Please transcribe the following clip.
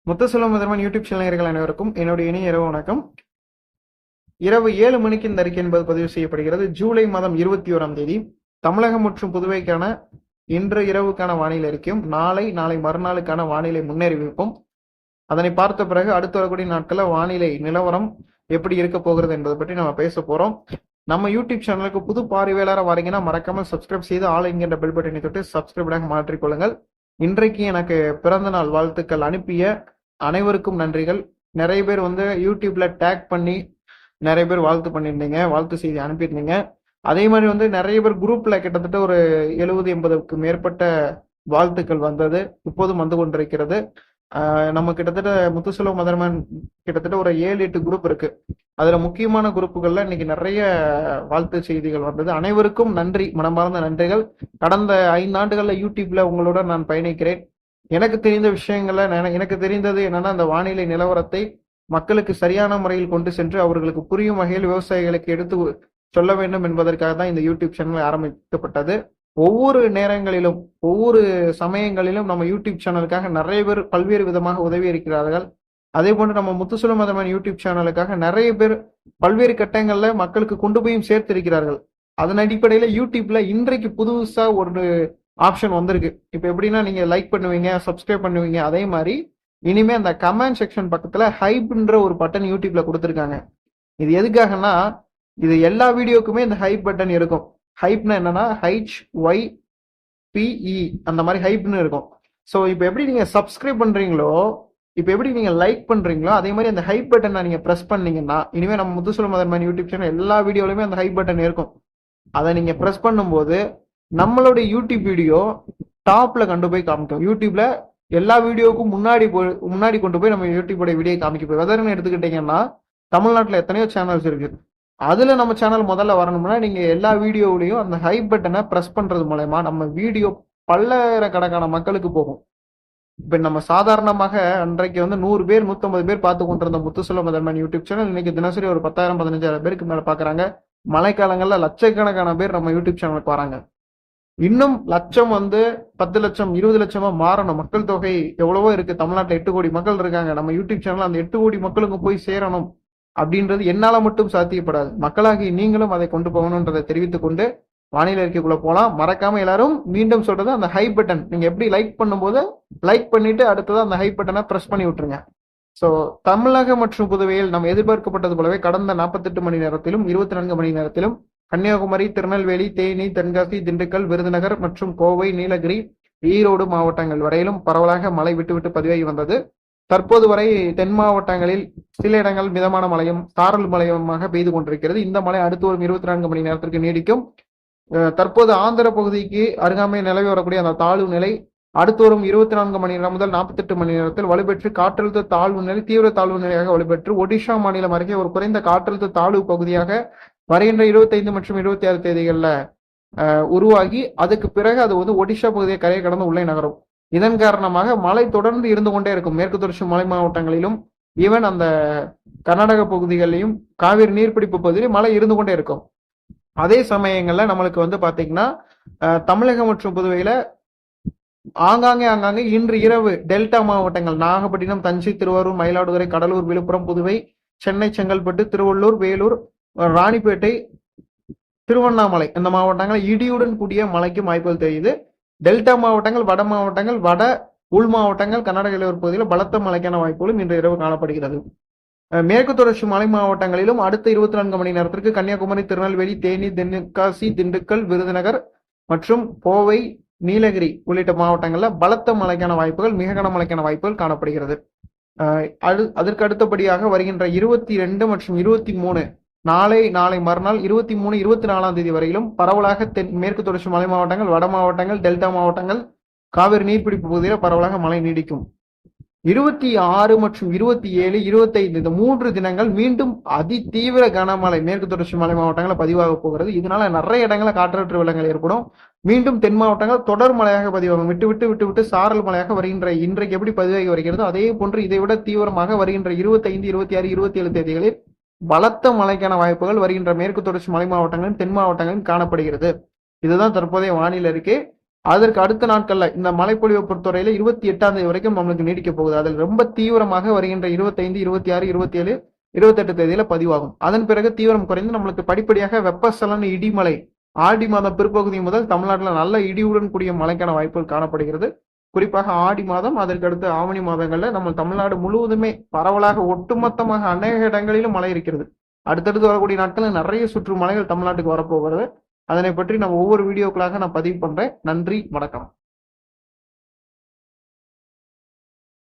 முத்துசெல்வம் முதல்வன் YouTube சேனல்கள் அனைவருக்கும் என்னுடைய இனிய இரவு வணக்கம். இரவு 7 மணிக்கு இந்த அறிக்கை என்பது பதிவு செய்யப்படுகிறது. ஜூலை மாதம் 21ஆம் தேதி தமிழகம் மற்றும் புதுவைக்கான இன்று இரவுக்கான வானிலை அறிக்கையும் நாளை மறுநாளுக்கான வானிலை முன்னறிவிப்பும் அதனை பார்த்த பிறகு அடுத்து வரக்கூடிய நாட்களில் வானிலை நிலவரம் எப்படி இருக்க போகிறது என்பதை பற்றி நம்ம பேச போறோம். நம்ம யூடியூப் சேனலுக்கு புது பார்வையாளராக வரீங்கன்னா மறக்காம சப்ஸ்கிரைப் செய்து ஆல் என்கின்ற பெல் பட்டனை தொட்டு சப்ஸ்கிரைபாக மாற்றிக்கொள்ளுங்கள். இன்றைக்கு எனக்கு பிறந்த நாள் வாழ்த்துக்கள் அனுப்பிய அனைவருக்கும் நன்றிகள். நிறைய பேர் யூடியூப்ல டேக் பண்ணி நிறைய பேர் வாழ்த்து பண்ணியிருந்தீங்க, வாழ்த்து செய்தி அனுப்பியிருந்தீங்க. அதே மாதிரி நிறைய பேர் குரூப்ல கிட்டத்தட்ட ஒரு 70-80க்கு மேற்பட்ட வாழ்த்துக்கள் வந்தது, இப்போதும் வந்து கொண்டிருக்கிறது. நம்ம கிட்டத்தட்ட முத்துசெல்வம் மதர்மன் கிட்டத்தட்ட ஒரு 7-8 குரூப் இருக்கு. அதுல முக்கியமான குரூப்புகள்ல இன்னைக்கு நிறைய வாழ்த்து செய்திகள் வந்தது. அனைவருக்கும் நன்றி, மனமார்ந்த நன்றிகள். கடந்த 5 ஆண்டுகள்ல யூடியூப்ல உங்களோட நான் பயணிக்கிறேன். எனக்கு தெரிந்த விஷயங்களை எனக்கு தெரிந்தது என்னன்னா, அந்த வானிலை நிலவரத்தை மக்களுக்கு சரியான முறையில் கொண்டு சென்று அவர்களுக்கு புரியும் வகையில் விவசாயிகளுக்கு எடுத்து சொல்ல வேண்டும் என்பதற்காக தான் இந்த யூடியூப் சேனல் ஆரம்பிக்கப்பட்டது. ஒவ்வொரு நேரங்களிலும் ஒவ்வொரு சமயங்களிலும் நம்ம யூடியூப் சேனலுக்காக நிறைய பேர் பல்வேறு விதமாக உதவி இருக்கிறார்கள். அதே போன்று நம்ம முத்துசெல்வம் மதர்மன் யூடியூப் சேனலுக்காக நிறைய பேர் பல்வேறு கட்டங்கள்ல மக்களுக்கு கொண்டு போயும் சேர்த்திருக்கிறார்கள். அதன் அடிப்படையில யூடியூப்ல இன்றைக்கு புதுசா ஒரு ஆப்ஷன் வந்திருக்கு. இப்ப எப்படின்னா, நீங்க லைக் பண்ணுவீங்க, சப்ஸ்கிரைப் பண்ணுவீங்க, அதே மாதிரி இனிமே அந்த கமெண்ட் செக்ஷன் பக்கத்துல ஹைப்ன்ற ஒரு பட்டன் யூடியூப்ல கொடுத்துருக்காங்க. இது எதுக்காகனா, இது எல்லா வீடியோக்குமே இந்த ஹைப் பட்டன் இருக்கும். ஹைப்னா என்னன்னா HYPE அந்த மாதிரி ஹைப்னு இருக்கும். ஸோ இப்போ எப்படி நீங்க சப்ஸ்கிரைப் பண்றீங்களோ, இப்போ எப்படி நீங்க லைக் பண்றீங்களோ, அதே மாதிரி அந்த ஹைப் பட்டனை நீங்க பிரஸ் பண்ணீங்கன்னா, இனிமே நம்ம முத்துசெல்வம் மதர்மன் யூடியூப் சேனல் எல்லா வீடியோலையுமே அந்த ஹைப் பட்டன் இருக்கும். அதை நீங்க பிரஸ் பண்ணும்போது நம்மளுடைய யூடியூப் வீடியோ டாப்ல கொண்டு போய் காமிக்கும். யூடியூப்ல எல்லா வீடியோவுக்கும் முன்னாடி கொண்டு போய் நம்ம யூடியூபோட வீடியோ காமிக்க போய் வெதர்னு எடுத்துக்கிட்டீங்கன்னா, தமிழ்நாட்டில் எத்தனையோ சேனல்ஸ் இருக்கு. அதுல நம்ம சேனல் முதல்ல வரணும்னா நீங்க எல்லா வீடியோவிலையும் அந்த ஹைப் பட்டனை பிரஸ் பண்றது மூலயமா நம்ம வீடியோ பல்லாயிரக்கணக்கான மக்களுக்கு போகும். இப்ப நம்ம சாதாரணமாக அன்றைக்கு 100 பேர் 150 பேர் பார்த்து கொண்டிருந்த முத்துசெல்வம் மதர்மன் யூடியூப் சேனல் இன்னைக்கு தினசரி ஒரு 10,000-15,000 பேருக்கு மேல பாக்குறாங்க. மழைக்காலங்கள்ல லட்சக்கணக்கான பேர் நம்ம யூடியூப் சேனலுக்கு வராங்க. இன்னும் லட்சம் 10 லட்சம் 20 லட்சமா மாறணும். மக்கள் தொகை எவ்வளவோ இருக்கு. தமிழ்நாட்டில் 8 கோடி மக்கள் இருக்காங்க. நம்ம யூடியூப் சேனல் அந்த 8 கோடி மக்களுக்கு போய் சேரணும் அப்படின்றது என்னால மட்டும் சாத்தியப்படாது. மக்களாகி நீங்களும் அதை கொண்டு போகணும்ன்றதை தெரிவித்துக் கொண்டு வானிலை அறிக்கைக்குள்ள போலாம். மறக்காம எல்லாரும் மீண்டும் சொல்றது, அந்த ஹை பட்டன் நீங்க எப்படி லைக் பண்ணும்போது லைக் பண்ணிட்டு அடுத்தது அந்த ஹை பட்டனை பிரஸ் பண்ணி விட்டுருங்க. ஸோ தமிழகம் மற்றும் புதுவையில் நம்ம எதிர்பார்க்கப்பட்டது போலவே கடந்த 48 மணி நேரத்திலும் 24 மணி நேரத்திலும் கன்னியாகுமரி, திருநெல்வேலி, தேனி, தென்காசி, திண்டுக்கல், விருதுநகர் மற்றும் கோவை, நீலகிரி, ஈரோடு மாவட்டங்கள் வரையிலும் பரவலாக மழை விட்டு பதிவாகி வந்தது. தற்போது வரை தென் மாவட்டங்களில் சில இடங்கள் மிதமான மழையும் சாரல் மழையுமாக பெய்து கொண்டிருக்கிறது. இந்த மழை அடுத்து வரும் 24 மணி நேரத்திற்கு நீடிக்கும். தற்போது ஆந்திர பகுதிக்கு அருகாமை நிலவி வரக்கூடிய அந்த தாழ்வு நிலை அடுத்து வரும் 24 மணி நேரம் முதல் 48 மணி நேரத்தில் வலுப்பெற்று காற்றழுத்த தாழ்வு நிலை தீவிர தாழ்வு நிலையாக வலுப்பெற்று ஒடிஷா மாநிலம் அருகே ஒரு குறைந்த காற்றழுத்த தாழ்வு பகுதியாக வருகின்ற 25 மற்றும் 26 தேதிகளில் உருவாகி அதுக்கு பிறகு அது ஒடிஷா பகுதியை கரையை கடந்து உள்ளே நகரும். இதன் காரணமாக மழை தொடர்ந்து இருந்து கொண்டே இருக்கும். மேற்கு தொடர்ச்சி மலை மாவட்டங்களிலும் ஈவன் அந்த கர்நாடக பகுதிகளிலும் காவிரி நீர்பிடிப்பு பகுதியிலும் மழை இருந்து கொண்டே இருக்கும். அதே சமயங்கள்ல நம்மளுக்கு பாத்தீங்கன்னா தமிழகம் மற்றும் புதுவையில ஆங்காங்கே இன்று இரவு டெல்டா மாவட்டங்கள் நாகப்பட்டினம், தஞ்சை, திருவாரூர், மயிலாடுதுறை, கடலூர், விழுப்புரம், புதுவை, சென்னை, செங்கல்பட்டு, திருவள்ளூர், வேலூர், ராணிப்பேட்டை, திருவண்ணாமலை இந்த மாவட்டங்கள் இடியுடன் கூடிய மழைக்கும் வாய்ப்புகள் தெரியுது. டெல்டா மாவட்டங்கள், வட மாவட்டங்கள், வட உள் மாவட்டங்கள், கர்நாடக எல்லையோர் பகுதியில் பலத்த மழைக்கான வாய்ப்புகளும் இன்று இரவு காணப்படுகிறது. மேற்கு தொடர்ச்சி மலை மாவட்டங்களிலும் அடுத்த 24 மணி நேரத்திற்கு கன்னியாகுமரி, திருநெல்வேலி, தேனி, தென்காசி, திண்டுக்கல், விருதுநகர் மற்றும் கோவை, நீலகிரி உள்ளிட்ட மாவட்டங்களில் பலத்த மழைக்கான வாய்ப்புகள், மிக கனமழைக்கான வாய்ப்புகள் காணப்படுகிறது. அதற்கு அடுத்தபடியாக வருகின்ற 22 மற்றும் 23 நாளை மறுநாள் 23, 24ஆம் தேதி வரையிலும் பரவலாக மேற்கு தொடர்ச்சி மலை மாவட்டங்கள், வட மாவட்டங்கள், டெல்டா மாவட்டங்கள், காவிரி நீர்பிடிப்பு பகுதியில் பரவலாக மழை நீடிக்கும். 26 மற்றும் 27, 25 இந்த 3 தினங்கள் மீண்டும் அதிதீவிர கனமழை மேற்கு தொடர்ச்சி மலை மாவட்டங்களில் பதிவாக போகிறது. இதனால நிறைய இடங்களில் காற்றழுத்த வெள்ளங்கள் ஏற்படும். மீண்டும் தென் மாவட்டங்கள் தொடர் மழையாக பதிவாகும். விட்டு சாரல் மழையாக வருகின்ற இன்றைக்கு எப்படி பதிவாகி வருகிறதோ அதே போன்று இதைவிட தீவிரமாக வருகின்ற 25, 26, 27 தேதிகளில் பலத்த மழைக்கான வாய்ப்புகள் வருகின்ற மேற்கு தொடர்ச்சி மலை மாவட்டங்களிலும் தென் மாவட்டங்களிலும் காணப்படுகிறது. இதுதான் தற்போதைய வானிலை அறிக்கை. அதற்கு அடுத்த நாட்கள்ல இந்த மழைப்பொழிவை பொறுத்தவரையில 28ஆம் தேதி வரைக்கும் நம்மளுக்கு நீடிக்க போகுது. அதில் ரொம்ப தீவிரமாக வருகின்ற 25, 26, 27, 28 தேதியில பதிவாகும். அதன் பிறகு தீவிரம் குறைந்து நம்மளுக்கு படிப்படியாக வெப்பசலன இடிமலை ஆடி மாதம் பிற்பகுதி முதல் தமிழ்நாட்டில் நல்ல இடியுடன் கூடிய மழைக்கான வாய்ப்புகள் காணப்படுகிறது. குறிப்பாக ஆடி மாதம், அதற்கு அடுத்து ஆவணி மாதங்கள்ல நம்ம தமிழ்நாடு முழுவதுமே பரவலாக ஒட்டுமொத்தமாக அநேக இடங்களிலும் மழை இருக்கிறது. அடுத்தடுத்து வரக்கூடிய நாட்களில் நிறைய சுற்று மலைகள் தமிழ்நாட்டுக்கு வரப்போகிறது. அதனை பற்றி நம்ம ஒவ்வொரு வீடியோக்களாக நான் பதிவு பண்றேன். நன்றி, வணக்கம்.